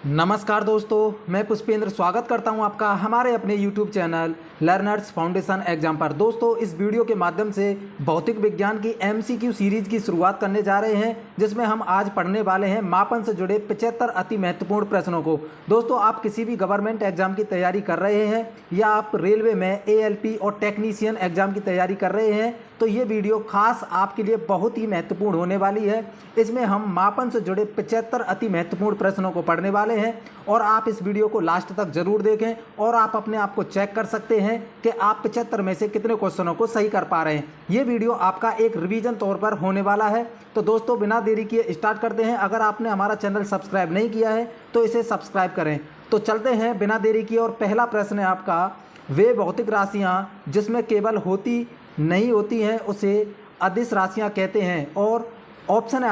नमस्कार दोस्तों, मैं पुष्पेंद्र स्वागत करता हूं आपका हमारे अपने YouTube channel learners foundation exam पर। दोस्तों, इस वीडियो के माध्यम से भौतिक विज्ञान की MCQ सीरीज की शुरुआत करने जा रहे हैं, जिसमें हम आज पढ़ने वाले हैं मापन से जुड़े 75 अति महत्वपूर्ण प्रश्नों को। दोस्तों, आप किसी भी गवर्नमेंट एग्जाम की तैयारी कर रहे हैं या आप रेलवे में ALP और टेक्नीशियन एग्जाम की तैयारी कर रहे हैं, तो ये वीडियो खास आपके लिए बहुत ही महत्वपूर्ण होने वाली है। इसमें हम मापन से जुड़े 75 अति महत्वपूर्ण प्रश्नों को पढ़ने वाले हैं और आप इस वीडियो को लास्ट तक जरूर देखें और आप अपने आप को चेक कर सकते हैं कि आप 75 में से कितने क्वेश्चनों को सही कर पा रहे हैं। ये वीडियो आपका एक रिवीजन तौर पर होने वाला है। तो दोस्तों, बिना देरी किए स्टार्ट करते हैं। अगर आपने हमारा चैनल सब्सक्राइब नहीं किया है तो इसे सब्सक्राइब करें। तो चलते हैं बिना देरी किए। और पहला प्रश्न है आपका, वे भौतिक राशियाँ जिसमें केवल होती नहीं होती हैं उसे अदिश राशियाँ कहते हैं। और ऑप्शन है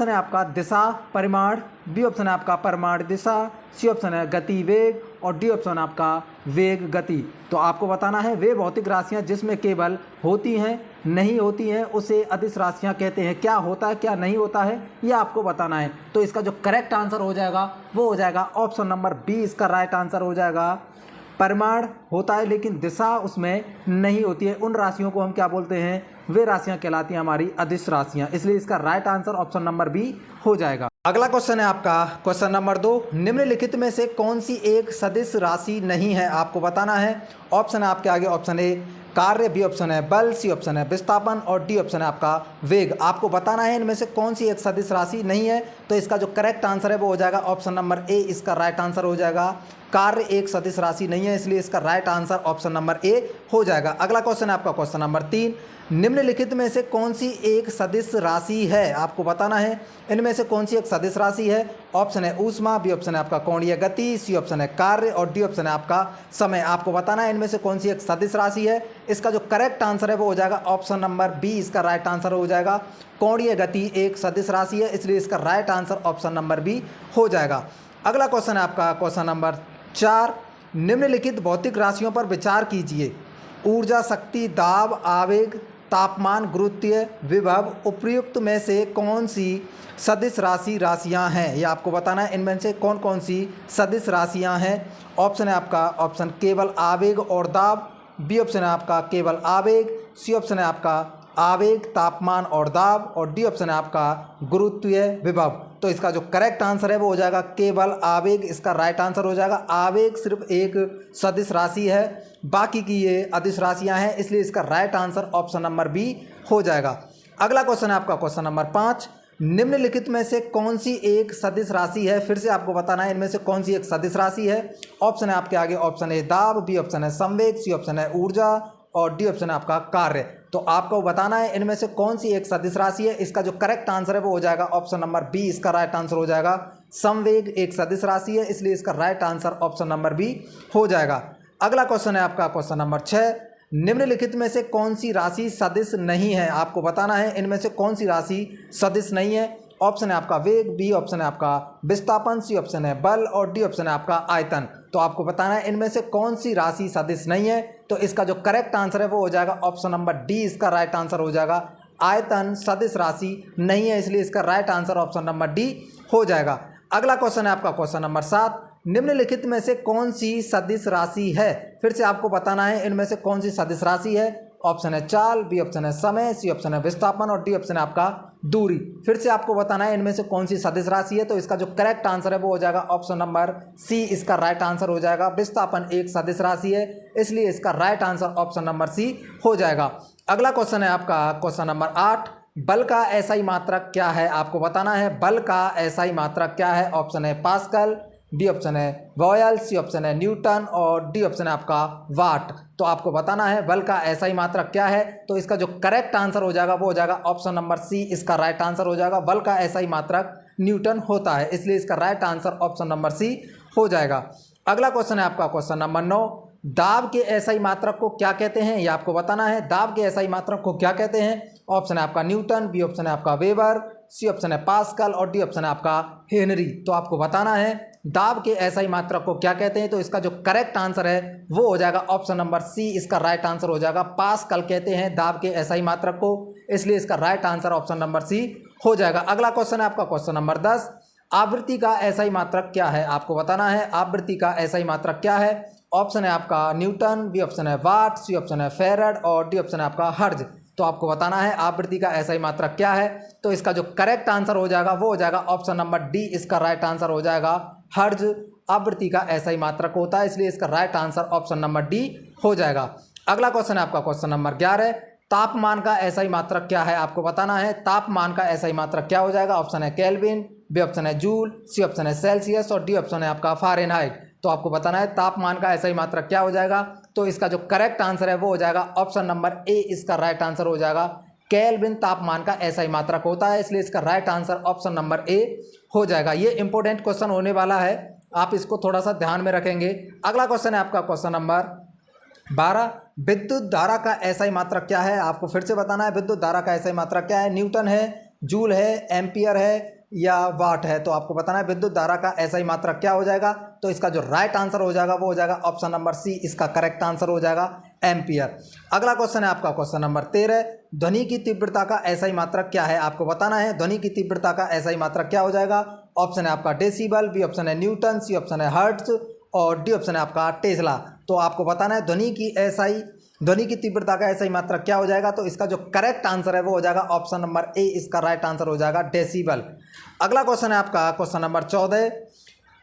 आपका दिशा परिमाण, बी ऑप्शन है आपका परिमाण दिशा, सी ऑप्शन है गति वेग और डी ऑप्शन आपका वेग गति। तो आपको बताना है वे भौतिक राशियाँ जिसमें केवल होती हैं नहीं होती हैं उसे अदिश राशियाँ कहते हैं। क्या होता है क्या नहीं होता है ये आपको बताना है। तो इसका जो करेक्ट आंसर हो जाएगा वो हो जाएगा ऑप्शन नंबर बी, इसका राइट आंसर हो जाएगा। परिमाण होता है लेकिन दिशा उसमें नहीं होती है। उन राशियों को हम क्या बोलते हैं? वे राशियां कहलाती हैं हमारी अदिश राशियां। इसलिए इसका right answer option number B हो जाएगा। अगला क्वेश्चन है आपका क्वेश्चन नंबर 2, निम्नलिखित में से कौन सी एक सदिश राशि नहीं है? आपको बताना है। ऑप्शन है आपके आगे, ऑप्शन ए कार्य, बी ऑप्शन है बल, सी ऑप्शन है विस्थापन और डी ऑप्शन है आपका वेग। आपको बताना है इनमें से कौन सी एक सदिश राशि नहीं है। तो इसका जो करेक्ट आंसर है वो हो जाएगा ऑप्शन नंबर ए, इसका राइट आंसर हो जाएगा। कार्य एक सदिश राशि नहीं है, इसलिए इसका right answer option number A हो जाएगा। अगला क्वेश्चन है आपका क्वेश्चन नंबर 3, निम्नलिखित में से कौन सी एक सदिश राशि है? आपको बताना है इनमें से कौन सी एक सदिश राशि है। ऑप्शन है ऊष्मा, बी ऑप्शन है आपका कोणीय गति, सी ऑप्शन है कार्य और डी ऑप्शन है आपका समय। आपको बताना है इनमें से कौन सी एक सदिश राशि है। इसका जो करेक्ट आंसर है वो हो जाएगा ऑप्शन नंबर बी, इसका राइट आंसर हो जाएगा। कोणीय गति एक सदिश राशि है, इसलिए इसका right answer option number B हो जाएगा। अगला क्वेश्चन है आपका क्वेश्चन नंबर 4, निम्नलिखित भौतिक राशियों पर विचार कीजिए। ऊर्जा, शक्ति, दाब, आवेग, तापमान, गुरुत्वीय विभव, उपयुक्त में से कौन सी सदिश राशियां हैं? ये आपको बताना है इनमें से कौन कौन सी सदिश राशियां हैं। ऑप्शन है आपका ऑप्शन केवल आवेग और दाब, बी ऑप्शन है आपका केवल आवेग, सी ऑप्शन है आपका आवेग, तापमान और दाब और डी ऑप्शन है आपका गुरुत्वीय विभव। तो इसका जो करेक्ट आंसर है वो हो जाएगा केवल आवेग, इसका राइट आंसर हो जाएगा। आवेग सिर्फ एक सदिश राशि है, बाकी की ये अदिश राशियां हैं, इसलिए इसका right answer option number B हो जाएगा। अगला क्वेश्चन है आपका क्वेश्चन नंबर 5, निम्नलिखित में से कौन सी एक सदिश राशि है? फिर से आपको बताना है इनमें से कौन सी एक सदिश राशि है। ऑप्शन है आपके आगे, ऑप्शन ए दाब, बी ऑप्शन है संवेग, सी ऑप्शन है ऊर्जा और डी ऑप्शन है आपका कार्य। तो आपको बताना है इनमें से कौन सी एक सदिश राशि है। इसका जो करेक्ट आंसर है वो हो जाएगा ऑप्शन नंबर बी, इसका राइट आंसर हो जाएगा। संवेग एक सदिश राशि है, इसलिए इसका right answer option number B हो जाएगा। अगला क्वेश्चन है आपका क्वेश्चन नंबर 6, निम्नलिखित में से कौन सी राशि सदिश नहीं है? आपको बताना है इनमें से कौन सी राशि सदिश नहीं है। ऑप्शन है आपका वेग, बी ऑप्शन है आपका विस्थापन, सी ऑप्शन है बल और डी ऑप्शन है आपका आयतन। तो आपको बताना है इनमें से कौन सी राशि सदिश नहीं है। तो इसका जो करेक्ट आंसर है वो हो जाएगा ऑप्शन नंबर डी, इसका राइट आंसर हो जाएगा। आयतन सदिश राशि नहीं है, इसलिए इसका right answer option number D हो जाएगा। अगला क्वेश्चन है आपका क्वेश्चन नंबर 7, निम्नलिखित में से कौन सी सदिश राशि है? फिर से आपको बताना है इनमें से कौन सी सदिश राशि है। ऑप्शन है चाल, बी ऑप्शन है समय, सी ऑप्शन है विस्थापन और डी ऑप्शन है आपका दूरी। फिर से आपको बताना है इनमें से कौन सी सदिश राशि है। तो इसका जो करेक्ट आंसर है वो हो जाएगा ऑप्शन नंबर सी, इसका राइट आंसर हो जाएगा। विस्थापन एक सदिश राशि है, इसलिए इसका right answer option number C हो जाएगा। अगला क्वेश्चन है आपका क्वेश्चन नंबर 8, बल का एसआई मात्रक क्या है? आपको बताना है बल का एसआई मात्रक क्या है। ऑप्शन है पास्कल, बी ऑप्शन है वॉयल, सी ऑप्शन है न्यूटन और डी ऑप्शन है आपका वाट। तो आपको बताना है बल का एसआई मात्रक क्या है। तो इसका जो करेक्ट आंसर हो जाएगा वो हो जाएगा ऑप्शन नंबर सी, इसका राइट आंसर हो जाएगा। बल का एसआई मात्रक न्यूटन होता है, इसलिए इसका right answer option number C हो जाएगा। अगला क्वेश्चन है आपका क्वेश्चन नंबर 9, दाब के एसआई मात्रक को क्या कहते हैं? ये आपको बताना है दाब के एसआई मात्रक को क्या कहते हैं। ऑप्शन है आपका न्यूटन, बी ऑप्शन है आपका वेबर, सी ऑप्शन है पास्कल और डी ऑप्शन है आपका हेनरी। तो आपको बताना है दाब के एसआई मात्रक को क्या कहते हैं। तो इसका जो करेक्ट आंसर है वो हो जाएगा ऑप्शन नंबर सी, इसका राइट आंसर हो जाएगा। पास्कल कहते हैं दाब के एसआई मात्रक को, इसलिए इसका right answer option number C हो जाएगा। अगला क्वेश्चन है आपका क्वेश्चन नंबर 10, आवृत्ति का एसआई मात्रक क्या है आपको बताना है। आवृत्ति का एसआई मात्रक क्या है? ऑप्शन है आपका न्यूटन, बी ऑप्शन है वाट, सी ऑप्शन है फेराड और डी ऑप्शन है आपका हर्ज। तो आपको बताना है आवृत्ति का एसआई मात्रक क्या है। तो इसका जो करेक्ट आंसर हो जाएगा वो हो जाएगा ऑप्शन नंबर डी, इसका राइट आंसर हो जाएगा हर्ज। आवृत्ति का एसआई मात्रक होता है, इसलिए इसका right answer option number D हो जाएगा। अगला क्वेश्चन है आपका क्वेश्चन नंबर 11। तापमान का एसआई मात्रक क्या है आपको बताना है। तापमान का एसआई मात्रक क्या हो जाएगा? ऑप्शन है केल्विन, बी ऑप्शन है जूल, सी ऑप्शन है सेल्सियस और डी ऑप्शन है आपका फ़ारेनहाइट। तो आपको बताना है तापमान का एसआई मात्रक क्या हो जाएगा। तो इसका जो करेक्ट आंसर है वो हो जाएगा ऑप्शन नंबर ए, इसका राइट आंसर हो जाएगा केल्विन तापमान का एसआई मात्रक होता है, इसलिए इसका right answer option number A हो जाएगा। ये इंपॉर्टेंट क्वेश्चन होने वाला है, आप इसको थोड़ा सा ध्यान में रखेंगे। अगला क्वेश्चन है आपका क्वेश्चन नंबर 12। विद्युत धारा का एसआई मात्रक क्या है आपको फिर से बताना है। विद्युत धारा का एसआई मात्रक क्या है? न्यूटन है, जूल है, एम्पियर है या वाट है। तो आपको बताना है विद्युत धारा का एसआई मात्रक क्या हो जाएगा। तो इसका जो राइट आंसर हो जाएगा वो हो जाएगा ऑप्शन नंबर सी, इसका करेक्ट आंसर हो जाएगा एम्पियर। अगला क्वेश्चन है आपका क्वेश्चन नंबर 13। ध्वनि की तीव्रता का एसआई मात्रक क्या है आपको बताना है। ध्वनि की तीव्रता का एसआई मात्रक क्या हो जाएगा? ऑप्शन है आपका डेसिबल, बी ऑप्शन है न्यूटन, सी ऑप्शन है हर्ट्ज और डी ऑप्शन है आपका टेस्ला। तो आपको बताना है ध्वनि की तीव्रता का एसआई मात्रक क्या हो जाएगा। तो इसका जो करेक्ट आंसर है वो हो जाएगा ऑप्शन नंबर ए, इसका राइट आंसर हो जाएगा डेसिबल। अगला क्वेश्चन है आपका क्वेश्चन नंबर 14।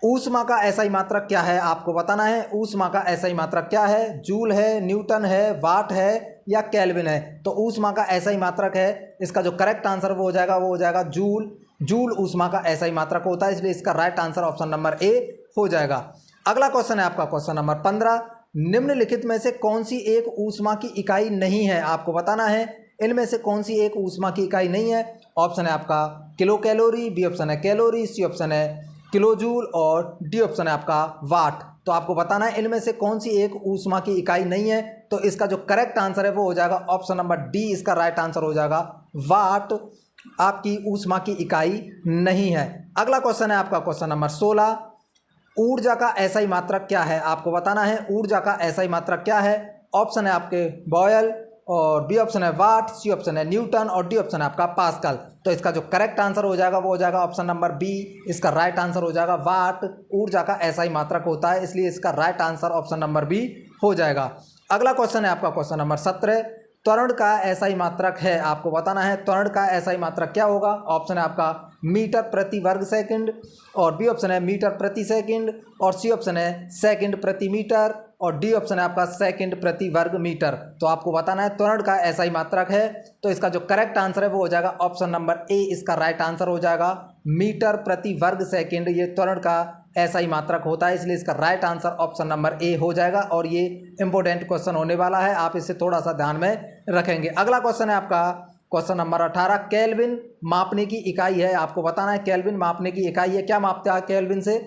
ऊष्मा का एसआई मात्रक क्या है आपको बताना है। ऊष्मा का एसआई मात्रक क्या है? जूल है, न्यूटन है, वाट है या केल्विन है। तो ऊष्मा का एसआई मात्रक है, इसका जो करेक्ट आंसर वो हो जाएगा जूल। जूल ऊष्मा का एसआई मात्रक होता है, इसलिए इसका right answer option number A हो जाएगा। अगला क्वेश्चन है आपका क्वेश्चन नंबर 15। निम्नलिखित में से कौन सी एक ऊष्मा की इकाई नहीं है आपको बताना है। इनमें से कौन सी एक ऊष्मा की इकाई नहीं है? ऑप्शन है आपका किलो कैलोरी, बी ऑप्शन है कैलोरी, सी ऑप्शन है किलो जूल और डी ऑप्शन है आपका वाट। तो आपको बताना है इनमें से कौन सी एक ऊष्मा की इकाई नहीं है। तो इसका जो करेक्ट आंसर है वो हो जाएगा ऑप्शन नंबर डी, इसका राइट आंसर हो जाएगा वाट आपकी ऊष्मा की इकाई नहीं है। अगला क्वेश्चन है आपका क्वेश्चन नंबर 16। ऊर्जा का एसआई मात्रक क्या है आपको बताना है। ऊर्जा का एसआई मात्रक क्या है? ऑप्शन है आपके बॉयल और बी ऑप्शन है वाट, सी ऑप्शन है न्यूटन और डी ऑप्शन है आपका पास्कल। तो इसका जो करेक्ट आंसर हो जाएगा वो हो जाएगा ऑप्शन नंबर बी, इसका राइट आंसर हो जाएगा वाट ऊर्जा का एसआई मात्रक होता है, इसलिए इसका right answer option number B हो जाएगा। अगला क्वेश्चन है आपका क्वेश्चन नंबर 17। त्वरण का एसआई मात्रक है आपको बताना है। त्वरण का एसआई मात्रक क्या होगा? ऑप्शन है आपका मीटर प्रति वर्ग सेकंड और बी ऑप्शन है मीटर प्रति सेकंड और सी ऑप्शन है सेकंड प्रति मीटर और डी ऑप्शन है आपका सेकंड प्रति वर्ग मीटर। तो आपको बताना है त्वरण का एसआई मात्रक है। तो इसका जो करेक्ट आंसर है वो हो जाएगा ऑप्शन नंबर ए, इसका राइट आंसर हो जाएगा मीटर प्रति वर्ग सेकंड। ये त्वरण का एसआई मात्रक होता है, इसलिए इसका right answer option number A हो जाएगा। और ये इंपॉर्टेंट क्वेश्चन होने वाला है, आप इसे थोड़ा सा ध्यान में रखेंगे। अगला क्वेश्चन है आपका क्वेश्चन नंबर 18। केल्विन मापने की इकाई है आपको बताना है। केल्विन मापने की इकाई है, क्या मापता है केल्विन से?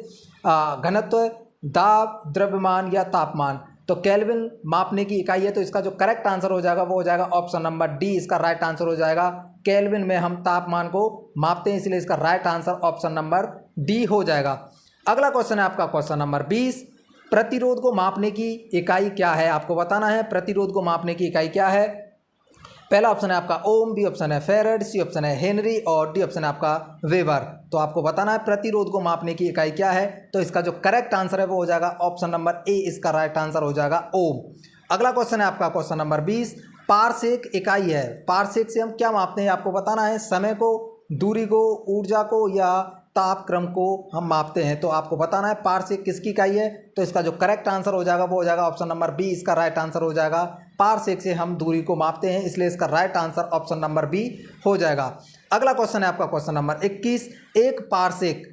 घनत्व, दाब, द्रव्यमान या तापमान। तो केल्विन मापने की इकाई है, तो इसका जो करेक्ट आंसर हो जाएगा वो हो जाएगा ऑप्शन नंबर डी, इसका राइट आंसर हो जाएगा केल्विन में हम तापमान को मापते हैं, इसलिए इसका right answer option number D हो जाएगा। अगला क्वेश्चन है आपका क्वेश्चन नंबर 20। प्रतिरोध को मापने की इकाई क्या है आपको बताना है। प्रतिरोध को मापने की इकाई क्या है? पहला ऑप्शन है आपका ओम, बी ऑप्शन है फेरेड, सी ऑप्शन है हेनरी और डी ऑप्शन है आपका वेबर। तो आपको बताना है प्रतिरोध को मापने की इकाई क्या है। तो इसका जो करेक्ट आंसर है वो हो जाएगा ऑप्शन नंबर ए, इसका राइट आंसर हो जाएगा ओम। अगला क्वेश्चन है आपका क्वेश्चन नंबर 20। पारसेक इकाई है। पारसेक से हम क्या मापते हैं आपको बताना है। समय को, दूरी को, ऊर्जा को या तापक्रम को हम मापते हैं। तो आपको बताना है पारसेक किसकी इकाई है। तो इसका जो करेक्ट आंसर हो जाएगा वो हो जाएगा ऑप्शन नंबर बी, इसका राइट आंसर हो जाएगा पारसेक से हम दूरी को मापते हैं, इसलिए इसका right answer option number B हो जाएगा। अगला क्वेश्चन है आपका क्वेश्चन नंबर 21। एक पारसेक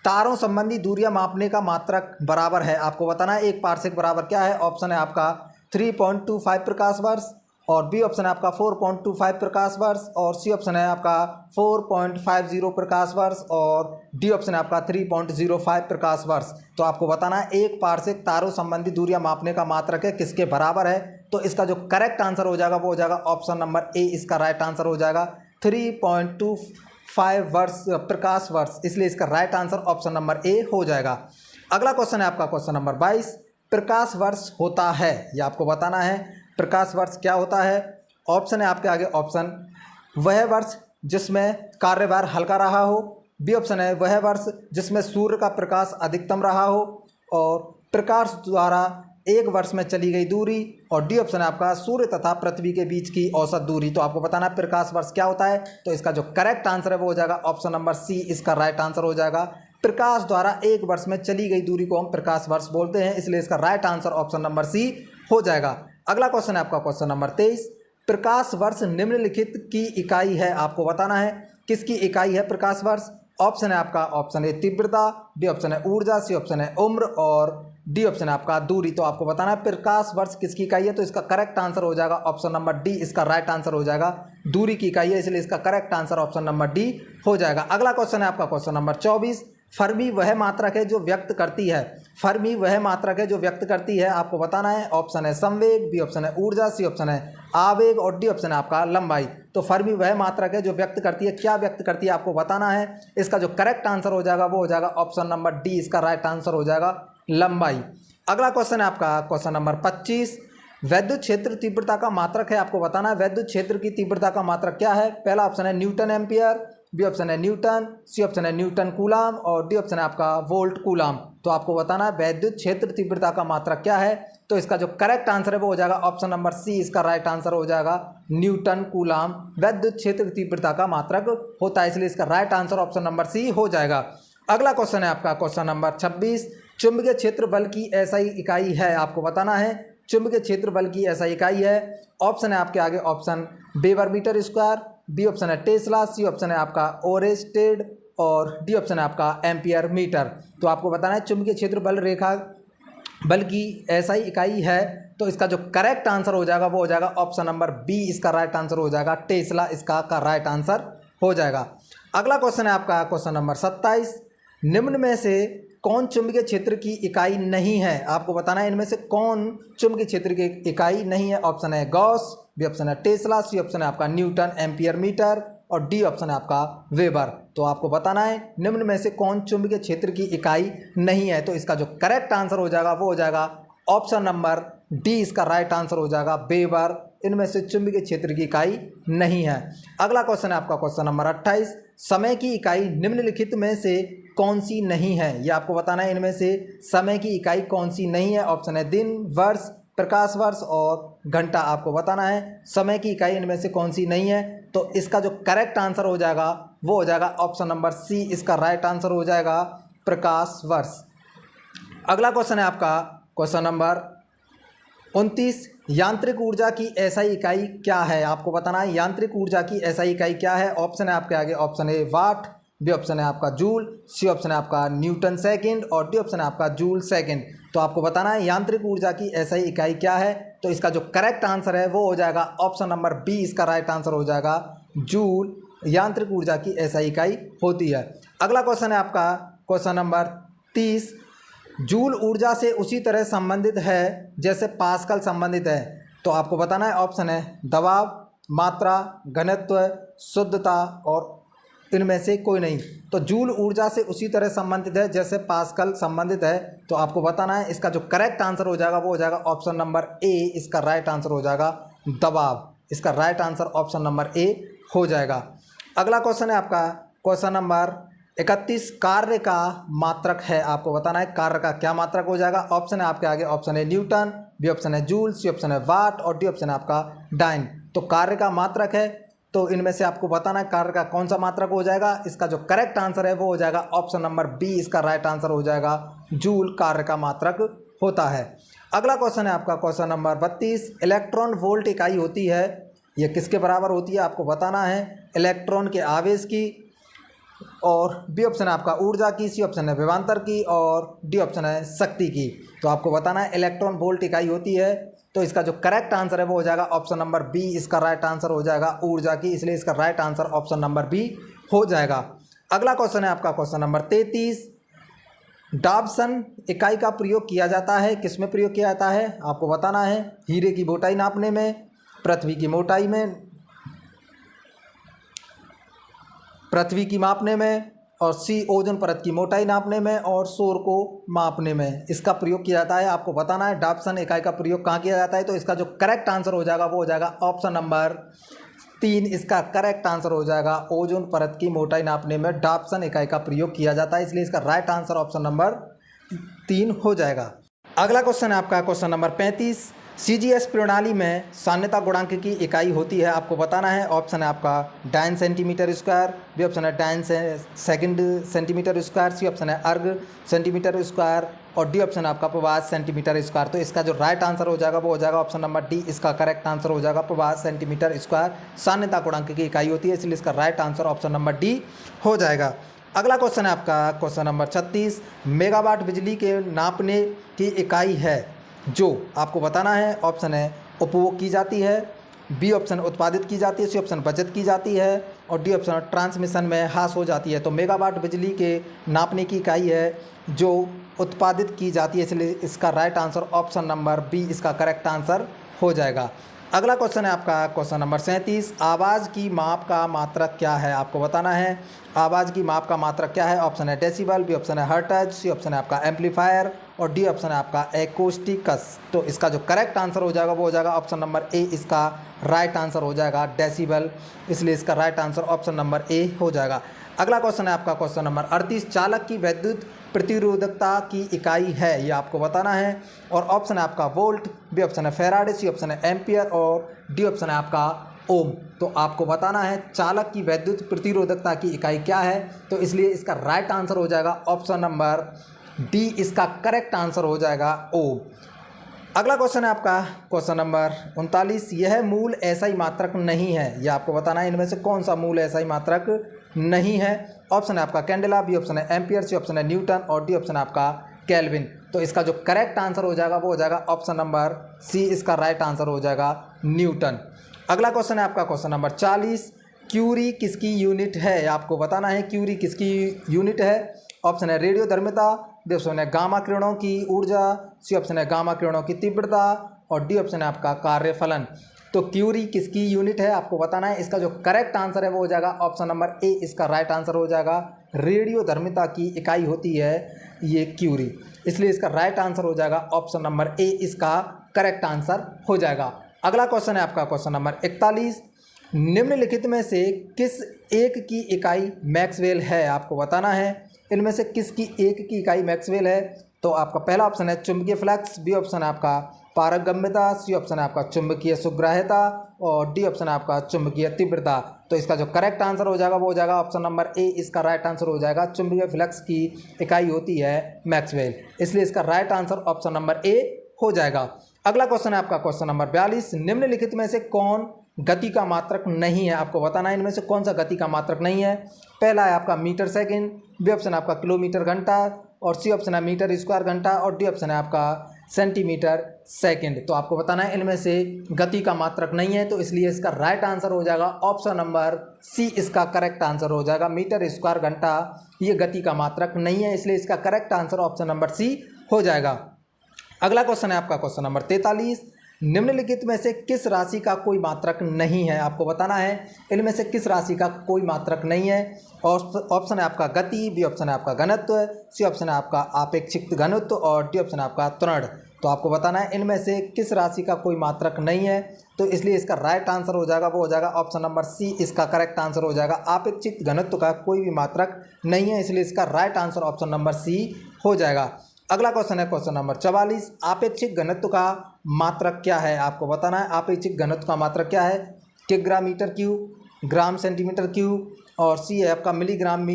तारों संबंधी दूरियां मापने का मात्रक बराबर है आपको बताना है। एक पारसेक बराबर क्या है? ऑप्शन है आपका 3.25 प्रकाश वर्ष और बी ऑप्शन है आपका 4.25 प्रकाश वर्ष और सी ऑप्शन है आपका 4.50 प्रकाश वर्ष और डी ऑप्शन है आपका 3.05 प्रकाश वर्ष। तो आपको बताना है एक पारसेक तारों संबंधी दूरियां मापने का मात्रक है, किसके बराबर है। तो इसका जो करेक्ट आंसर हो जाएगा वो हो जाएगा ऑप्शन नंबर ए, इसका राइट आंसर हो जाएगा 3.25 वर्ष प्रकाश वर्ष, इसलिए इसका right answer option number A हो जाएगा। अगला क्वेश्चन है आपका क्वेश्चन नंबर 22। प्रकाश वर्ष होता है, यह आपको बताना है प्रकाश वर्ष क्या होता है। ऑप्शन है आपके आगे ऑप्शन वह वर्ष जिसमें कार्यभार हल्का रहा हो, बी ऑप्शन है वह वर्ष जिसमें सूर्य का प्रकाश अधिकतम रहा हो और प्रकाश द्वारा एक वर्ष में चली गई दूरी, और डी ऑप्शन है आपका सूर्य तथा पृथ्वी के बीच की औसत दूरी। तो आपको बताना है प्रकाश वर्ष क्या होता है, तो इसका जो करेक्ट आंसर है वो हो जाएगा ऑप्शन नंबर सी, इसका राइट आंसर हो जाएगा। प्रकाश द्वारा एक वर्ष में चली गई दूरी को हम प्रकाश वर्ष बोलते हैं, इसलिए इसका right answer option number C हो जाएगा। अगला क्वेश्चन है आपका क्वेश्चन नंबर 23। प्रकाश वर्ष निम्नलिखित की इकाई है, आपको बताना है किसकी इकाई है प्रकाश वर्ष। ऑप्शन है आपका ऑप्शन ए तीव्रता, बी ऑप्शन है ऊर्जा, सी ऑप्शन है उम्र और डी ऑप्शन है आपका दूरी। तो आपको बताना है प्रकाश वर्ष किसकी इकाई है, तो इसका करेक्ट आंसर हो जाएगा ऑप्शन नंबर डी, इसका राइट आंसर हो जाएगा। दूरी की इकाई है इसलिए इसका correct answer option number D हो जाएगा। अगला क्वेश्चन है आपका क्वेश्चन नंबर 24। फर्मी वह मात्रक है जो व्यक्त करती है, फर्मी वह मात्रक है जो व्यक्त करती है, आपको बताना है। ऑप्शन है संवेग, बी ऑप्शन है ऊर्जा, सी ऑप्शन है आवेग और डी ऑप्शन है आपका लंबाई। तो फर्मी वह मात्रक है जो व्यक्त करती है, क्या व्यक्त करती है आपको बताना है। इसका जो करेक्ट आंसर हो जाएगा वो हो जाएगा ऑप्शन नंबर डी, इसका राइट आंसर हो जाएगा लंबाई। अगला क्वेश्चन है आपका क्वेश्चन नंबर 25। वैद्युत क्षेत्र तीव्रता का मात्रक है, आपको बताना है वैद्युत क्षेत्र की तीव्रता का मात्रक क्या है। पहला ऑप्शन है न्यूटन एम्पियर, बी ऑप्शन है न्यूटन, सी ऑप्शन है न्यूटन कूलाम और डी ऑप्शन है आपका वोल्ट कूलाम। तो आपको बताना है वैद्युत क्षेत्र तीव्रता का मात्रक क्या है, तो इसका जो करेक्ट आंसर है वो हो जाएगा ऑप्शन नंबर सी, इसका राइट आंसर हो जाएगा न्यूटन कूलाम वैद्युत क्षेत्र तीव्रता का मात्रक होता है, इसलिए इसका right answer option number C हो जाएगा। अगला क्वेश्चन है आपका क्वेश्चन नंबर 26। चुंबकीय क्षेत्र बल की एसआई इकाई है, आपको बताना है चुंबकीय क्षेत्र बल की एसआई इकाई है। ऑप्शन है आपके आगे option weber metre square, B option है टेस्ला, सी ऑप्शन है आपका ओरेस्टेड और डी ऑप्शन है आपका एम्पियर मीटर। तो आपको बताना है चुंबकीय क्षेत्र बल रेखा बल की एसआई इकाई है, तो इसका जो करेक्ट आंसर हो जाएगा वो हो जाएगा ऑप्शन नंबर बी, इसका राइट आंसर हो जाएगा टेस्ला, इसका का राइट आंसर हो जाएगा। अगला क्वेश्चन है आपका क्वेश्चन नंबर 27। निम्न में से कौन चुंबकीय क्षेत्र की इकाई नहीं है, आपको बताना है इनमें से कौन चुंबकीय क्षेत्र की इकाई नहीं है। ऑप्शन है गॉस, बी ऑप्शन है टेस्ला, सी ऑप्शन है आपका न्यूटन एम्पियर मीटर और डी ऑप्शन है आपका वेबर। तो आपको बताना है निम्न में से कौन चुंबकीय क्षेत्र की इकाई नहीं है, तो इसका जो करेक्ट आंसर हो जाएगा वो हो जाएगा ऑप्शन नंबर डी, इसका राइट आंसर हो जाएगा वेबर। इनमें से चुंबकीय क्षेत्र की इकाई नहीं है। अगला क्वेश्चन है आपका क्वेश्चन नंबर 28। समय की इकाई निम्नलिखित में से कौन सी नहीं है, ये आपको बताना है इनमें से समय की इकाई कौन सी नहीं है। ऑप्शन है दिन, वर्ष, प्रकाश वर्ष और घंटा। आपको बताना है समय की इकाई इनमें से कौन सी नहीं है, तो इसका जो करेक्ट आंसर हो जाएगा वो हो जाएगा ऑप्शन नंबर सी, इसका राइट आंसर हो जाएगा प्रकाश वर्ष। अगला क्वेश्चन है आपका क्वेश्चन नंबर 29। यांत्रिक ऊर्जा की एसआई इकाई क्या है, आपको बताना है यांत्रिक ऊर्जा की एसआई इकाई क्या है। ऑप्शन है आपके आगे option A watt, B option है आपका जूल, सी ऑप्शन है आपका न्यूटन सेकंड और डी ऑप्शन है आपका जूल सेकंड। तो आपको बताना है यांत्रिक ऊर्जा की एसआई इकाई क्या है, तो इसका जो करेक्ट आंसर है वो हो जाएगा ऑप्शन नंबर बी, इसका राइट आंसर हो जाएगा जूल। यांत्रिक ऊर्जा की एसआई इकाई होती है। अगला क्वेश्चन है आपका क्वेश्चन नंबर 30। जूल ऊर्जा से उसी तरह संबंधित है जैसे पास्कल संबंधित है, तो आपको बताना है ऑप्शन है दबाव, मात्रा, घनत्व, शुद्धता और इनमें से कोई नहीं। तो जूल ऊर्जा से उसी तरह संबंधित है जैसे पास्कल संबंधित है, तो आपको बताना है इसका जो करेक्ट आंसर हो जाएगा वो हो जाएगा ऑप्शन नंबर ए, इसका राइट आंसर हो जाएगा दबाव। इसका right answer option number A हो जाएगा। अगला क्वेश्चन है आपका क्वेश्चन नंबर 31। कार्य का मात्रक है, आपको बताना है कार्य का क्या मात्रक हो जाएगा। ऑप्शन है आपके आगे ऑप्शन है न्यूटन, बी ऑप्शन है जूल, सी ऑप्शन है वाट और डी ऑप्शन है आपका डाइन। तो कार्य का मात्रक है, तो इनमें से आपको बताना है कार्य का कौन सा मात्रक हो जाएगा। इसका जो करेक्ट आंसर है वो हो जाएगा ऑप्शन नंबर बी, इसका राइट आंसर हो जाएगा जूल कार्य का मात्रक होता है। अगला क्वेश्चन है आपका क्वेश्चन नंबर 32। इलेक्ट्रॉन वोल्ट इकाई होती है, ये किसके बराबर होती है, आपको बताना है इलेक्ट्रॉन के आवेश की और बी ऑप्शन है आपका ऊर्जा की, सी ऑप्शन है विभवांतर की और डी ऑप्शन है शक्ति की। तो आपको बताना है इलेक्ट्रॉन वोल्ट इकाई होती है, तो इसका जो करेक्ट आंसर है वो हो जाएगा ऑप्शन नंबर बी, इसका राइट आंसर हो जाएगा ऊर्जा की, इसलिए इसका right answer option number B हो जाएगा। अगला क्वेश्चन है आपका क्वेश्चन नंबर 33। डॉब्सन इकाई का प्रयोग किया जाता है, किसमें प्रयोग किया जाता है, आपको बताना है हीरे की मोटाई नापने में, पृथ्वी की मोटाई में, पृथ्वी की मापने में और सी ओजोन परत की मोटाई नापने में और शोर को मापने में इसका प्रयोग किया जाता है। आपको बताना है डॉब्सन इकाई का प्रयोग कहाँ किया जाता है, तो इसका जो करेक्ट आंसर हो जाएगा वो हो जाएगा ऑप्शन नंबर 3 इसका करेक्ट आंसर हो जाएगा। ओजोन परत की मोटाई नापने में डाप्सन इकाई का प्रयोग किया जाता है, इसलिए इसका राइट आंसर ऑप्शन नंबर 3 हो जाएगा। अगला क्वेश्चन है आपका क्वेश्चन नंबर 35। CGS प्रणाली में सान्यता गुणांक की इकाई होती है, आपको बताना है। ऑप्शन है आपका dyne centimetre square, B option है dyne second centimetre square, C option है अर्ग सेंटीमीटर स्क्वायर और डी ऑप्शन है आपका प्रवास सेंटीमीटर स्क्वायर। तो इसका जो राइट आंसर हो जाएगा वो हो जाएगा ऑप्शन नंबर डी, इसका करेक्ट आंसर हो जाएगा प्रवास सेंटीमीटर स्क्वायर सान्यता गुणांक की इकाई होती है, इसलिए इसका right answer option number D हो जाएगा। अगला क्वेश्चन है आपका क्वेश्चन नंबर 36। मेगावाट बिजली के नापने की इकाई है जो आपको बताना है। ऑप्शन है उपभोग की जाती है, बी ऑप्शन उत्पादित की जाती है, सी ऑप्शन बचत की जाती है और डी ऑप्शन ट्रांसमिशन में ह्रास हो जाती है। तो मेगावाट बिजली के नापने की इकाई है जो उत्पादित की जाती है, इसलिए इसका right answer option number B इसका करेक्ट आंसर हो जाएगा। अगला क्वेश्चन है आपका क्वेश्चन नंबर 37। आवाज़ की माप का मात्रक क्या है, आपको बताना है। आवाज़ की माप का मात्रक क्या है। ऑप्शन है डेसिबल, बी ऑप्शन है हर्ट्ज, सी ऑप्शन है आपका एम्पलीफायर और डी ऑप्शन है आपका एकॉस्टिकस। तो इसका जो करेक्ट आंसर हो जाएगा वो हो जाएगा ऑप्शन नंबर ए, इसका राइट आंसर हो जाएगा डेसिबल, इसलिए इसका right answer option number A हो जाएगा। अगला क्वेश्चन है आपका क्वेश्चन नंबर 38। चालक की विद्युत प्रतिरोधकता की इकाई है, ये आपको बताना है। और ऑप्शन है आपका वोल्ट, बी ऑप्शन है फैराडे, सी ऑप्शन है एम्पियर और डी ऑप्शन है आपका ओम। तो आपको बताना है चालक की विद्युत प्रतिरोधकता की इकाई क्या है, तो इसलिए इसका राइट आंसर हो जाएगा ऑप्शन नंबर डी, इसका करेक्ट आंसर हो जाएगा ओम। अगला क्वेश्चन है आपका क्वेश्चन नंबर 39। यह मूल SI मात्रक नहीं है, यह आपको बताना है इनमें से कौन सा मूल SI मात्रक नहीं है। ऑप्शन है आपका कैंडेला, बी ऑप्शन है एम्पियर, सी ऑप्शन है न्यूटन और डी ऑप्शन है आपका केल्विन। तो इसका जो करेक्ट आंसर हो जाएगा वो हो जाएगा ऑप्शन नंबर सी, इसका राइट आंसर हो जाएगा न्यूटन। अगला क्वेश्चन है आपका क्वेश्चन नंबर 40। क्यूरी किसकी यूनिट है, आपको बताना है क्यूरी किसकी यूनिट है। ऑप्शन है रेडियोधर्मिता, बी ऑप्शन है गामा किरणों की ऊर्जा, सी ऑप्शन है गामा किरणों की तीव्रता और डी ऑप्शन है आपका कार्यफलन। तो क्यूरी किसकी यूनिट है आपको बताना है। इसका जो करेक्ट आंसर है वो हो जाएगा ऑप्शन नंबर ए, इसका राइट आंसर हो जाएगा रेडियोधर्मिता की इकाई होती है ये क्यूरी, इसलिए इसका राइट आंसर हो जाएगा ऑप्शन नंबर ए, इसका करेक्ट आंसर हो जाएगा। अगला क्वेश्चन है आपका क्वेश्चन नंबर 41। निम्नलिखित में से किस एक की इकाई मैक्सवेल है, आपको बताना है। इनमें से किसकी एक की इकाई मैक्सवेल है। तो आपका पहला ऑप्शन है चुंबकीय फ्लक्स, बी ऑप्शन है आपका पारगम्यता, सी ऑप्शन है आपका चुंबकीय सुग्राह्यता और डी ऑप्शन है आपका चुंबकीय तीव्रता। तो इसका जो करेक्ट आंसर हो जाएगा वो हो जाएगा ऑप्शन नंबर ए, इसका राइट आंसर हो जाएगा चुंबकीय फ्लक्स की इकाई होती है मैक्सवेल, इसलिए इसका right answer option number A हो जाएगा। अगला क्वेश्चन है आपका क्वेश्चन नंबर 42। निम्नलिखित में से कौन गति का मात्रक नहीं है, आपको बताना है इनमें से कौन सा गति का मात्रक नहीं है। पहला है आपका मीटर सेकंड, बी ऑप्शन है आपका किलोमीटर घंटा और सी ऑप्शन है मीटर स्क्वायर घंटा और डी ऑप्शन है आपका सेंटीमीटर सेकंड। तो आपको बताना है इनमें से गति का मात्रक नहीं है, तो इसलिए इसका राइट आंसर हो जाएगा ऑप्शन नंबर सी, इसका करेक्ट आंसर हो जाएगा मीटर स्क्वायर घंटा ये गति का मात्रक नहीं है, इसलिए इसका correct answer option number C हो जाएगा। अगला क्वेश्चन है आपका क्वेश्चन नंबर 43। निम्नलिखित में से किस राशि का कोई मात्रक नहीं है, आपको बताना है इनमें से किस राशि का कोई मात्रक नहीं है। और ऑप्शन है आपका गति, बी ऑप्शन है आपका घनत्व, सी ऑप्शन है आपका आपेक्षिक घनत्व और डी ऑप्शन है आपका त्वरण। तो आपको बताना है इनमें से किस राशि का कोई मात्रक नहीं है, तो इसलिए इसका राइट आंसर हो जाएगा वो हो जाएगा ऑप्शन नंबर सी, इसका करेक्ट आंसर हो जाएगा आपेक्षिक घनत्व का कोई भी मात्रक नहीं है, इसलिए इसका right answer option number C हो जाएगा। अगला क्वेश्चन है क्वेश्चन नंबर 44। आपेक्षिक घनत्व का मात्रक क्या है, आपको बताना है आपेक्षिक घनत्व का मात्रक क्या है। किग्रा metre cube, gram centimetre cube और सी है आपका मिलीग्राम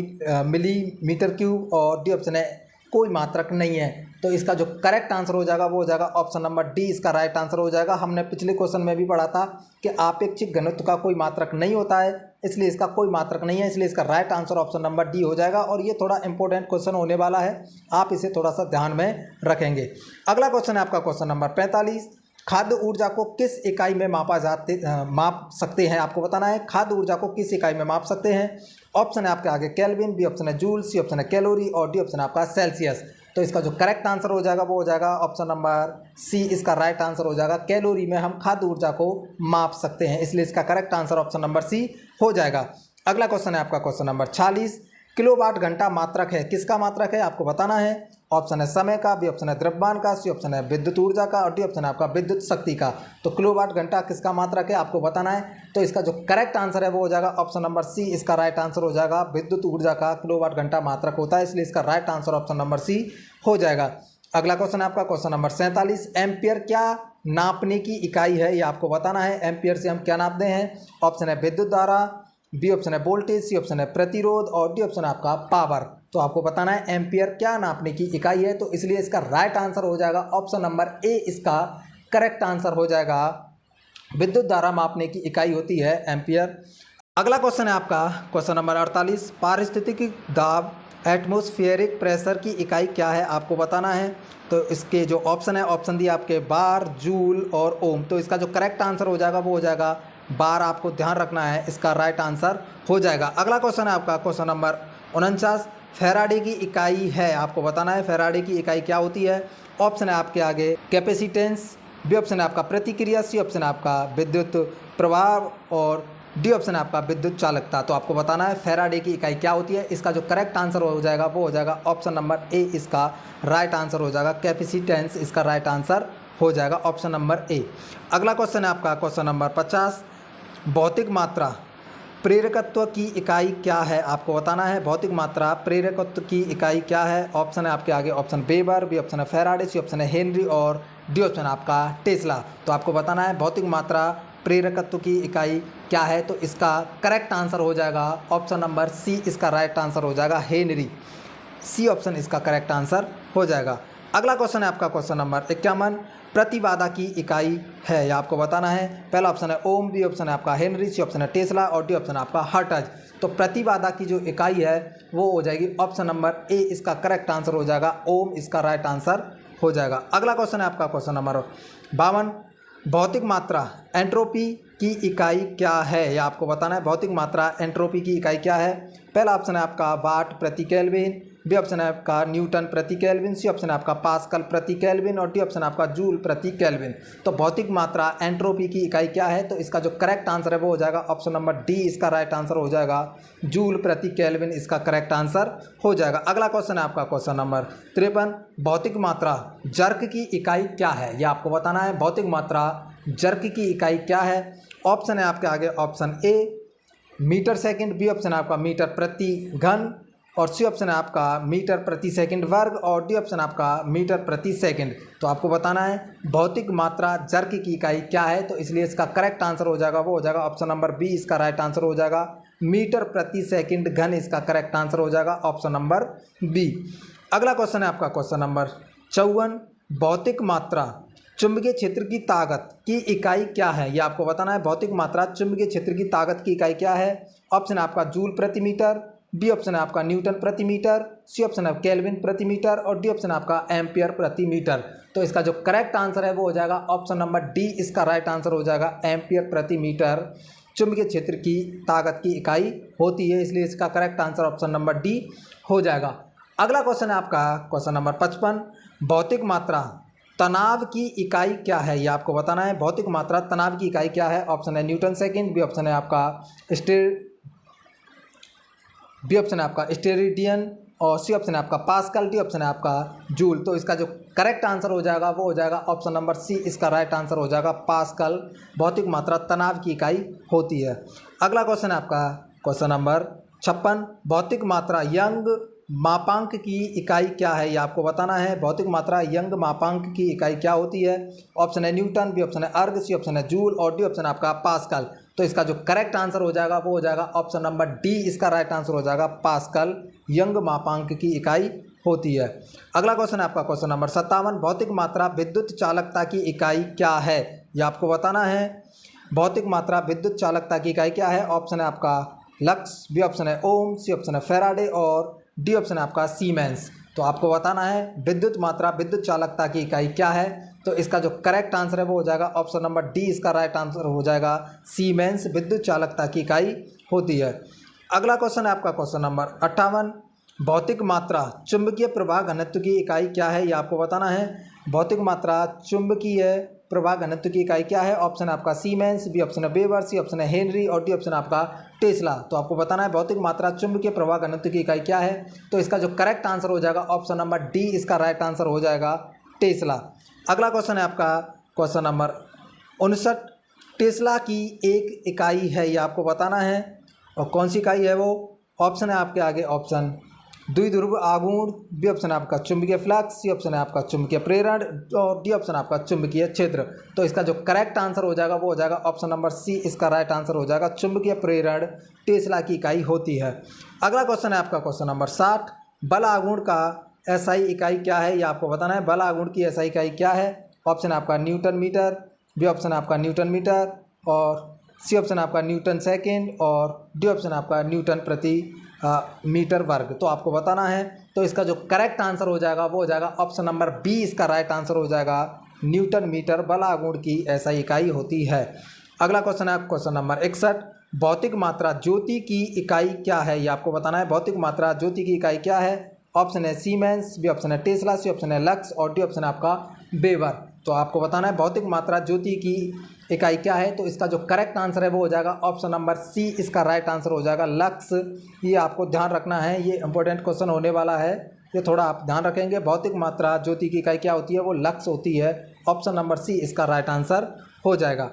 मिलीमीटर क्यूब और डी ऑप्शन है कोई मात्रक नहीं है। तो इसका जो करेक्ट आंसर हो जाएगा वो हो जाएगा ऑप्शन नंबर डी, इसका राइट आंसर हो जाएगा। हमने पिछले क्वेश्चन में भी पढ़ा था कि आपेक्षिक घनत्व का कोई मात्रक नहीं होता है, इसलिए इसका कोई मात्रक नहीं है, इसलिए इसका right answer option number D हो जाएगा। और ये थोड़ा इंपॉर्टेंट क्वेश्चन होने वाला है, आप इसे थोड़ा सा ध्यान में रखेंगे। अगला क्वेश्चन है आपका क्वेश्चन नंबर 45। खाद्य ऊर्जा को किस इकाई में माप सकते हैं, आपको बताना है खाद्य ऊर्जा को किस इकाई में माप सकते हैं। ऑप्शन है आपके आगे केल्विन, बी ऑप्शन है जूल, सी ऑप्शन है कैलोरी और डी ऑप्शन है आपका सेल्सियस। तो इसका जो करेक्ट आंसर हो जाएगा वो हो जाएगा ऑप्शन नंबर सी, इसका राइट आंसर हो जाएगा कैलोरी में हम खाद्य ऊर्जा को माप सकते हैं, इसलिए इसका correct answer option number C हो जाएगा। अगला क्वेश्चन है आपका क्वेश्चन नंबर 46। किलोवाट घंटा मात्रक है। किसका मात्रक है आपको बताना है। ऑप्शन है समय का, बी ऑप्शन है द्रव्यमान का, सी ऑप्शन है विद्युत ऊर्जा का और डी ऑप्शन है आपका विद्युत शक्ति का। तो किलोवाट घंटा किसका मात्रक है आपको बताना है। तो इसका जो करेक्ट आंसर है वो हो जाएगा ऑप्शन नंबर सी, इसका राइट आंसर हो जाएगा। विद्युत ऊर्जा का किलोवाट घंटा मात्रक होता है, इसलिए इसका right answer option number C हो जाएगा। अगला क्वेश्चन है आपका क्वेश्चन नंबर 47। एम्पियर क्या नापने की इकाई है, ये आपको बताना है। एम्पियर से हम क्या नापते हैं। ऑप्शन है विद्युत धारा, बी ऑप्शन है वोल्टेज, सी ऑप्शन है प्रतिरोध और डी ऑप्शन है आपका पावर। तो आपको बताना है एम्पियर क्या नापने की इकाई है, तो इसलिए इसका राइट आंसर हो जाएगा ऑप्शन नंबर ए, इसका करेक्ट आंसर हो जाएगा। विद्युत धारा मापने की इकाई होती है एम्पियर। अगला क्वेश्चन है आपका क्वेश्चन नंबर 48। पारिस्थितिक दाब एटमॉस्फेरिक प्रेशर की इकाई क्या है आपको बताना है। तो इसके जो ऑप्शन है, ऑप्शन दिए आपके बार, जूल और ओम। तो इसका जो करेक्ट आंसर हो जाएगा वो हो जाएगा बार, आपको ध्यान रखना है, इसका राइट आंसर हो जाएगा। अगला क्वेश्चन है आपका क्वेश्चन नंबर 49। फैराडे की इकाई है आपको बताना है। फैराडे की इकाई क्या होती है। ऑप्शन है आपके आगे कैपेसिटेंस, बी ऑप्शन है आपका प्रतिक्रिया, सी ऑप्शन है आपका विद्युत प्रभाव और डी ऑप्शन है आपका विद्युत चालकता। तो आपको बताना है फैराडे की इकाई क्या होती है। इसका जो करेक्ट आंसर हो जाएगा वो हो जाएगा ऑप्शन नंबर ए, इसका राइट आंसर हो जाएगा। कैपेसिटेंस इसका राइट आंसर हो जाएगा ऑप्शन नंबर ए। अगला क्वेश्चन है आपका क्वेश्चन नंबर 50। भौतिक मात्रा प्रेरकत्व की इकाई क्या है आपको बताना है। भौतिक मात्रा प्रेरकत्व की इकाई क्या है। ऑप्शन है आपके आगे ऑप्शन वेबर, बी ऑप्शन है फैराडे, सी ऑप्शन है हेनरी और डी ऑप्शन आपका टेस्ला। तो आपको बताना है भौतिक मात्रा प्रेरकत्व की इकाई क्या है। तो इसका करेक्ट आंसर हो जाएगा ऑप्शन नंबर सी, इसका राइट आंसर हो जाएगा हेनरी। सी ऑप्शन इसका करेक्ट आंसर हो जाएगा। अगला क्वेश्चन है आपका क्वेश्चन नंबर 51। प्रतिबाधा की इकाई है, यह आपको बताना है। पहला ऑप्शन है ओम, बी ऑप्शन है आपका हेनरी, सी ऑप्शन है टेस्ला और डी ऑप्शन आपका हर्ट्ज। तो प्रतिबाधा की जो इकाई है वो हो जाएगी ऑप्शन नंबर ए, इसका करेक्ट आंसर हो जाएगा ओम, इसका राइट आंसर हो जाएगा। अगला क्वेश्चन है आपका क्वेश्चन नंबर 52। भौतिक मात्रा एंट्रोपी की इकाई क्या है, यह आपको बताना है। भौतिक मात्रा एंट्रोपी की इकाई क्या है। पहला ऑप्शन है आपका वाट प्रति केल्विन, बी ऑप्शन है आपका न्यूटन प्रति केल्विन, सी ऑप्शन है आपका पास्कल प्रति केल्विन और डी ऑप्शन आपका जूल प्रति केल्विन। तो भौतिक मात्रा एंट्रोपी की इकाई क्या है। तो इसका जो करेक्ट आंसर है वो हो जाएगा ऑप्शन नंबर डी, इसका राइट आंसर हो जाएगा जूल प्रति केल्विन, इसका करेक्ट आंसर हो जाएगा। अगला क्वेश्चन है आपका क्वेश्चन नंबर 53। भौतिक मात्रा जर्क की इकाई क्या है, यह आपको बताना है। भौतिक मात्रा जर्क की इकाई क्या है। ऑप्शन है आपके आगे option A metre second, B option है आपका मीटर प्रति घन और सी ऑप्शन है आपका मीटर प्रति सेकंड वर्ग और डी ऑप्शन आपका मीटर प्रति सेकंड। तो आपको बताना है भौतिक मात्रा जर्क की इकाई क्या है। तो इसलिए इसका करेक्ट आंसर हो जाएगा वो हो जाएगा ऑप्शन नंबर बी, इसका राइट आंसर हो जाएगा मीटर प्रति सेकंड घन, इसका करेक्ट आंसर हो जाएगा ऑप्शन नंबर बी। अगला क्वेश्चन है आपका क्वेश्चन नंबर 54। भौतिक मात्रा चुंबकीय क्षेत्र की ताकत की इकाई क्या है, यह आपको बताना है। भौतिक मात्रा चुंबकीय क्षेत्र की ताकत की इकाई क्या है। ऑप्शन है आपका जूल प्रति मीटर, बी ऑप्शन है आपका न्यूटन प्रति मीटर, सी ऑप्शन है केल्विन प्रति मीटर और डी ऑप्शन आपका एम्पियर प्रति मीटर। तो इसका जो करेक्ट आंसर है वो हो जाएगा ऑप्शन नंबर डी, इसका राइट आंसर हो जाएगा एम्पियर प्रति मीटर चुंबकीय क्षेत्र की ताकत की इकाई होती है, इसलिए इसका correct answer option number D हो जाएगा। अगला क्वेश्चन है आपका क्वेश्चन नंबर 55। भौतिक मात्रा तनाव की इकाई क्या है, यह आपको बताना है। भौतिक मात्रा तनाव की इकाई क्या है। ऑप्शन है न्यूटन सेकंड, बी ऑप्शन है आपका स्टेरेडियन और सी ऑप्शन है आपका पास्कल, डी ऑप्शन है आपका जूल। तो इसका जो करेक्ट आंसर हो जाएगा वो हो जाएगा ऑप्शन नंबर सी, इसका राइट आंसर हो जाएगा पास्कल। भौतिक मात्रा तनाव की इकाई होती है। अगला क्वेश्चन है आपका क्वेश्चन नंबर 56। भौतिक मात्रा यंग मापांक की इकाई क्या है, यह आपको बताना है। भौतिक मात्रा यंग मापांक की इकाई क्या होती है। ऑप्शन है न्यूटन, बी ऑप्शन है अर्ग, सी ऑप्शन है जूल और डी ऑप्शन आपका पास्कल। तो इसका जो करेक्ट आंसर हो जाएगा वो हो जाएगा ऑप्शन नंबर डी, इसका राइट आंसर हो जाएगा पास्कल यंग मापांक की इकाई होती है। अगला क्वेश्चन है आपका क्वेश्चन नंबर 57। भौतिक मात्रा विद्युत चालकता की इकाई क्या है, यह आपको बताना है। भौतिक मात्रा विद्युत चालकता की इकाई क्या है। ऑप्शन है आपका लक्स, बी ऑप्शन है ओम, सी ऑप्शन है फैराडे और डी ऑप्शन है आपका सीमेंस। तो आपको बताना है विद्युत मात्रा विद्युत चालकता की इकाई क्या है। तो इसका जो करेक्ट आंसर है वो हो जाएगा ऑप्शन नंबर डी, इसका राइट आंसर हो जाएगा सीमेंस विद्युत चालकता की इकाई होती है। अगला क्वेश्चन है आपका क्वेश्चन नंबर 58। भौतिक मात्रा चुंबकीय प्रवाह घनत्व की इकाई क्या है, ये आपको बताना है। भौतिक मात्रा चुंबकीय प्रवाह घनत्व की इकाई क्या है? ऑप्शन आपका सीमेंस, बी ऑप्शन है वेबर, सी ऑप्शन है हेनरी और डी ऑप्शन आपका टेस्ला। तो आपको बताना है भौतिक मात्रा चुंबकीय प्रवाह घनत्व की इकाई क्या है? तो इसका जो करेक्ट आंसर हो जाएगा ऑप्शन नंबर डी, इसका राइट आंसर हो जाएगा टेस्ला। अगला क्वेश्चन है आपका क्वेश्चन नंबर 59। टेस्ला की एक इकाई है, ये आपको बताना है और कौन सी इकाई है वो? ऑप्शन है आपके आगे ऑप्शन द्विध्रुव आघूर्ण, बी ऑप्शन आपका चुंबकीय फ्लक्स, सी ऑप्शन है आपका चुंबकीय प्रेरण और डी ऑप्शन आपका चुंबकीय क्षेत्र। तो इसका जो करेक्ट आंसर हो जाएगा वो हो जाएगा ऑप्शन नंबर सी, इसका राइट आंसर हो जाएगा चुंबकीय प्रेरण टेस्ला की इकाई होती है। अगला क्वेश्चन है आपका क्वेश्चन नंबर 60। बल आघूर्ण का एसआई इकाई क्या है? ये आपको बताना है बल आघूर्ण की एसआई इकाई क्या है? ऑप्शन आपका न्यूटन मीटर, बी ऑप्शन आपका न्यूटन मीटर और सी ऑप्शन आपका न्यूटन सेकेंड और डी ऑप्शन आपका न्यूटन प्रति मीटर वर्ग। तो आपको बताना है। तो इसका जो करेक्ट आंसर हो जाएगा वो हो जाएगा ऑप्शन नंबर बी, इसका राइट आंसर हो जाएगा न्यूटन मीटर बल आघूर्ण की ऐसा इकाई होती है। अगला क्वेश्चन है क्वेश्चन नंबर 61। भौतिक मात्रा ज्योति की इकाई क्या है? ये आपको बताना है भौतिक मात्रा ज्योति की इकाई क्या है? ऑप्शन है सीमेंस, बी ऑप्शन है टेस्ला, सी ऑप्शन है लक्स और डी ऑप्शन आपका वेबर। तो आपको बताना है भौतिक मात्रा ज्योति की इकाई क्या है? तो इसका जो करेक्ट आंसर है वो हो जाएगा ऑप्शन नंबर सी, इसका राइट आंसर हो जाएगा लक्स। ये आपको ध्यान रखना है, ये इंपॉर्टेंट क्वेश्चन होने वाला है, ये थोड़ा आप ध्यान रखेंगे। भौतिक मात्रा ज्योति की इकाई क्या होती है? वो लक्स होती है। ऑप्शन नंबर सी इसका राइट आंसर हो जाएगा।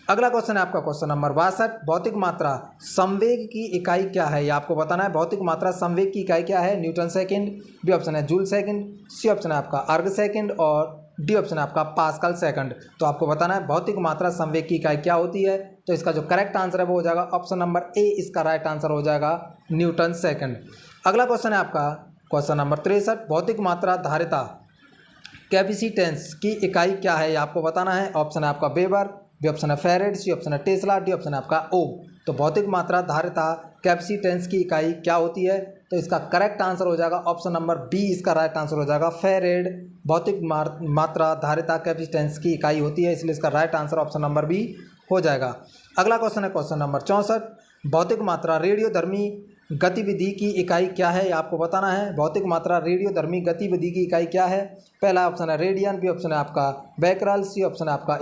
अगला क्वेश्चन है आपका क्वेश्चन नंबर 62। भौतिक मात्रा संवेग की इकाई क्या है? ये आपको बताना है भौतिक मात्रा संवेग की इकाई क्या है? न्यूटन सेकंड, बी ऑप्शन है जूल सेकंड, सी ऑप्शन है आपका अर्ग सेकंड और डी ऑप्शन है आपका पास्कल सेकंड। तो आपको बताना है भौतिक मात्रा संवेग की इकाई क्या होती है? तो इसका जो करेक्ट आंसर है वो हो जाएगा ऑप्शन नंबर ए, इसका राइट आंसर हो जाएगा न्यूटन सेकंड। अगला क्वेश्चन है आपका क्वेश्चन नंबर 63। भौतिक मात्रा धारिता कैपेसिटेंस की इकाई क्या है? ये आपको बताना है। ऑप्शन है आपका वेबर, बी ऑप्शन है फेरेड, सी ऑप्शन है टेस्ला, डी ऑप्शन है आपका ओम। तो भौतिक मात्रा धारिता कैपेसिटेंस की इकाई क्या होती है? तो इसका करेक्ट आंसर हो जाएगा ऑप्शन नंबर बी, इसका राइट आंसर हो जाएगा फेरेड। भौतिक मात्रा धारिता कैपेसिटेंस की इकाई होती है, इसलिए इसका right answer option number B हो जाएगा। अगला क्वेश्चन है क्वेश्चन नंबर 64। भौतिक मात्रा रेडियोधर्मी गतिविधि की इकाई क्या है? ये आपको बताना है। भौतिक मात्रा रेडियोधर्मी गतिविधि की इकाई क्या है? पहला ऑप्शन है रेडियन, बी ऑप्शन है आपका बैकरल, सी ऑप्शन है आपका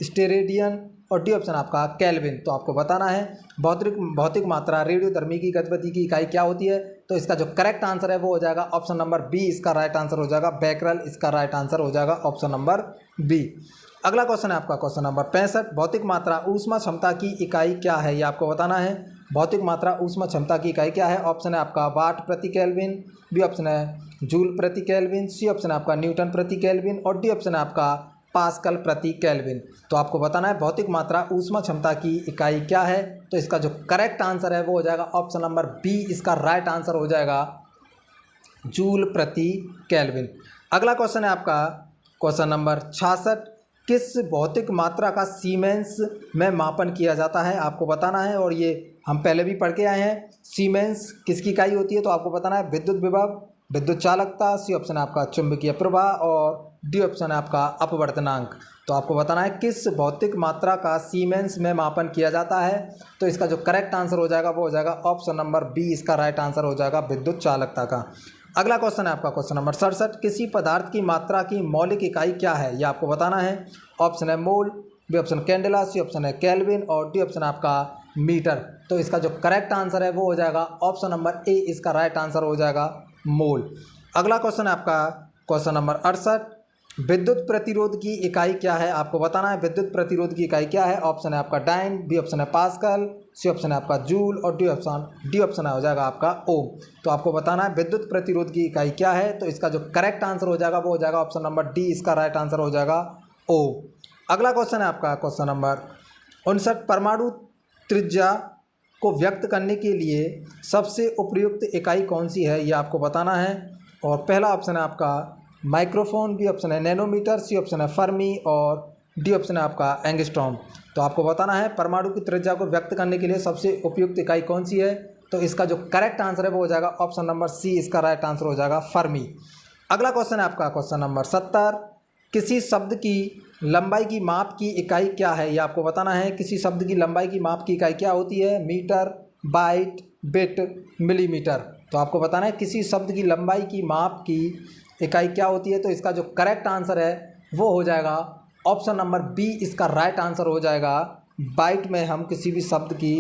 स्टेरेडियन और डी ऑप्शन आपका केल्विन। तो आपको बताना है भौतिक मात्रा रेडियोधर्मी की गतिविधि की इकाई क्या होती है? तो इसका जो करेक्ट आंसर है वो हो जाएगा ऑप्शन नंबर बी, इसका राइट आंसर हो जाएगा बैकरल, इसका राइट आंसर हो जाएगा ऑप्शन नंबर बी। अगला क्वेश्चन है आपका क्वेश्चन नंबर 65। भौतिक मात्रा ऊष्मा क्षमता की इकाई क्या है? ये आपको बताना है। भौतिक मात्रा ऊष्मा क्षमता की इकाई क्या है? ऑप्शन है आपका वाट प्रति केल्विन, बी ऑप्शन है जूल प्रति केल्विन, सी ऑप्शन है आपका न्यूटन प्रति केल्विन और डी ऑप्शन है आपका पास्कल प्रति केल्विन। तो आपको बताना है भौतिक मात्रा ऊष्मा क्षमता की इकाई क्या है? तो इसका जो करेक्ट आंसर है वो हो जाएगा ऑप्शन नंबर बी, इसका राइट आंसर हो जाएगा जूल प्रति केल्विन। अगला क्वेश्चन है आपका क्वेश्चन नंबर 66। किस भौतिक मात्रा का सीमेंस में मापन किया जाता है? आपको बताना है और ये हम पहले भी पढ़ के आए हैं। सीमेंस किसकी इकाई होती है? तो आपको बताना है विद्युत विभव, विद्युत चालकता, सी ऑप्शन है आपका चुंबकीय प्रवाह और डी ऑप्शन है आपका अपवर्तनांक। तो आपको बताना है किस भौतिक मात्रा का सीमेंस में मापन किया जाता है? तो इसका जो करेक्ट आंसर हो जाएगा वो हो जाएगा ऑप्शन नंबर बी, इसका राइट आंसर हो जाएगा विद्युत चालकता का। अगला क्वेश्चन है आपका क्वेश्चन नंबर 67। किसी पदार्थ की मात्रा की मौलिक इकाई क्या है? ये आपको बताना है। ऑप्शन है mole, B option candela, C option है केल्विन और डी ऑप्शन आपका मीटर। तो इसका जो करेक्ट आंसर है वो हो जाएगा ऑप्शन नंबर ए, इसका राइट आंसर हो जाएगा मोल। अगला क्वेश्चन है आपका क्वेश्चन नंबर 68। विद्युत प्रतिरोध की इकाई क्या है? आपको बताना है विद्युत प्रतिरोध की इकाई क्या है। ऑप्शन है आपका डाइन, बी ऑप्शन है पास्कल, सी ऑप्शन है आपका जूल और डी ऑप्शन हो जाएगा आपका ओम। तो आपको बताना है विद्युत प्रतिरोध की इकाई क्या है? तो इसका जो करेक्ट आंसर हो जाएगा वो हो जाएगा ऑप्शन नंबर डी, इसका राइट आंसर हो जाएगा ओम। अगला क्वेश्चन है आपका क्वेश्चन नंबर 59। परमाणु त्रिज्या को व्यक्त करने के लिए सबसे उपयुक्त इकाई कौन सी है? ये आपको बताना है और पहला ऑप्शन है आपका माइक्रोफोन, बी ऑप्शन है नैनोमीटर, सी ऑप्शन है फर्मी और डी ऑप्शन है आपका एंगस्ट्रॉम। तो आपको बताना है परमाणु की त्रिज्या को व्यक्त करने के लिए सबसे उपयुक्त इकाई कौन सी है? तो इसका जो करेक्ट आंसर है वो हो जाएगा ऑप्शन नंबर सी, इसका राइट आंसर हो जाएगा फर्मी। अगला क्वेश्चन है आपका क्वेश्चन नंबर 70। किसी शब्द की लंबाई की माप की इकाई क्या है? ये आपको बताना है। किसी शब्द की लंबाई की माप की इकाई क्या होती है? Metre, byte, bit, millimetre. तो आपको बताना है किसी शब्द की लंबाई की माप की इकाई क्या होती है? तो इसका जो करेक्ट आंसर है वो हो जाएगा ऑप्शन नंबर बी इसका राइट आंसर हो जाएगा। बाइट में हम किसी भी शब्द की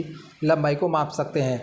लंबाई को माप सकते हैं।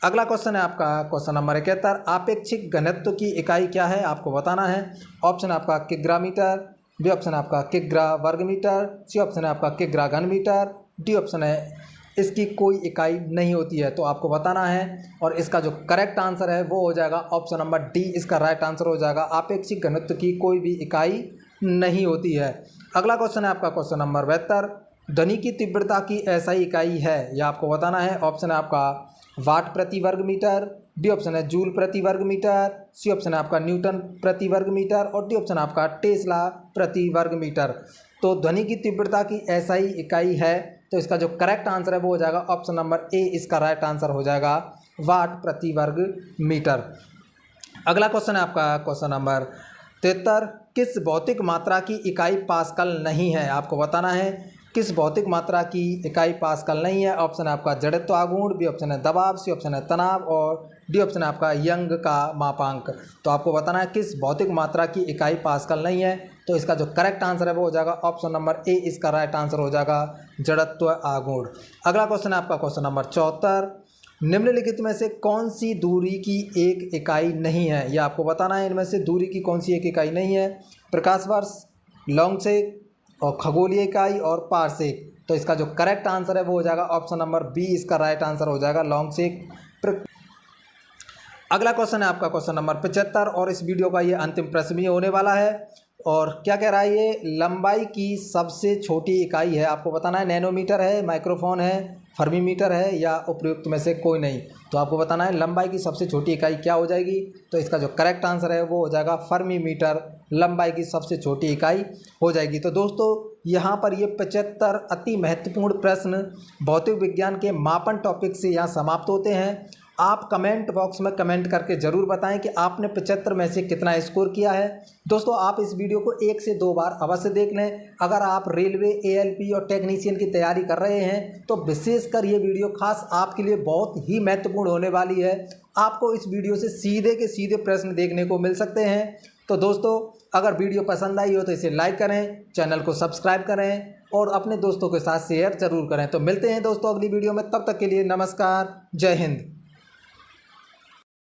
अगला क्वेश्चन है आपका क्वेश्चन नंबर 71। आपेक्षिक घनत्व की इकाई क्या है, आपको बताना है। ऑप्शन है आपका किग्रा मीटर, बी ऑप्शन है आपका किग्रा वर्ग मीटर, सी ऑप्शन है आपका किग्रा घन मीटर, डी ऑप्शन है इसकी कोई इकाई नहीं होती है। तो आपको बताना है और इसका जो करेक्ट आंसर है वो हो जाएगा ऑप्शन नंबर डी, इसका राइट आंसर हो जाएगा। आपेक्षिक घनत्व की कोई भी इकाई नहीं होती है। अगला क्वेश्चन है आपका क्वेश्चन नंबर 72। ध्वनि की तीव्रता की ऐसी इकाई है, यह आपको बताना है। ऑप्शन है आपका वाट प्रति वर्ग मीटर, डी ऑप्शन है जूल प्रति वर्ग मीटर, सी ऑप्शन है आपका न्यूटन प्रति वर्ग मीटर और डी ऑप्शन आपका टेस्ला प्रति वर्ग मीटर। तो ध्वनि की तीव्रता की SI इकाई है, तो इसका जो करेक्ट आंसर है वो हो जाएगा ऑप्शन नंबर ए, इसका राइट आंसर हो जाएगा वाट प्रति वर्ग मीटर। अगला क्वेश्चन है आपका क्वेश्चन नंबर 73। किस भौतिक मात्रा की इकाई पास्कल नहीं है, आपको बताना है। किस भौतिक मात्रा की इकाई पास्कल नहीं है। ऑप्शन है आपका जड़त्व आघूर्ण, बी ऑप्शन है दबाव, सी ऑप्शन है तनाव और डी ऑप्शन है आपका यंग का मापांक। तो आपको बताना है किस भौतिक मात्रा की इकाई पास्कल नहीं है। तो इसका जो करेक्ट आंसर है वो हो जाएगा ऑप्शन नंबर ए, इसका राइट आंसर हो जाएगा जड़त्व आघूर्ण। अगला क्वेश्चन है आपका क्वेश्चन नंबर 74। निम्नलिखित में से कौन सी दूरी की एक इकाई नहीं है, यह आपको बताना है। इनमें से दूरी की कौन सी एक इकाई नहीं है। प्रकाश वर्ष, लौंग सेक और खगोलीय इकाई और पारसेक। तो इसका जो करेक्ट आंसर है वो हो जाएगा ऑप्शन नंबर बी, इसका राइट आंसर हो जाएगा लौंग सेक। अगला क्वेश्चन है आपका क्वेश्चन नंबर 75 और इस वीडियो का ये अंतिम प्रश्न भी होने वाला है। और क्या कह रहा है ये, लंबाई की सबसे छोटी इकाई है, आपको बताना है। नैनोमीटर है, माइक्रोफोन है, फर्मीमीटर है या उपयुक्त में से कोई नहीं। तो आपको बताना है लंबाई की सबसे छोटी इकाई क्या हो जाएगी। तो इसका जो करेक्ट आंसर है वो हो जाएगा फर्मीमीटर, लंबाई की सबसे छोटी इकाई हो जाएगी। तो दोस्तों यहाँ पर ये 75 अति महत्वपूर्ण प्रश्न भौतिक विज्ञान के मापन टॉपिक से यहाँ समाप्त होते हैं। आप कमेंट बॉक्स में कमेंट करके ज़रूर बताएं कि आपने 75 में से कितना स्कोर किया है। दोस्तों आप इस वीडियो को 1 से 2 बार अवश्य देख लें। अगर आप रेलवे, ALP और टेक्नीशियन की तैयारी कर रहे हैं तो विशेषकर ये वीडियो खास आपके लिए बहुत ही महत्वपूर्ण होने वाली है। आपको इस वीडियो से सीधे के सीधे प्रश्न देखने को मिल सकते हैं। तो दोस्तों अगर वीडियो पसंद आई हो तो इसे लाइक करें, चैनल को सब्सक्राइब करें और अपने दोस्तों के साथ शेयर ज़रूर करें। तो मिलते हैं दोस्तों अगली वीडियो में, तब तक के लिए नमस्कार, जय हिंद।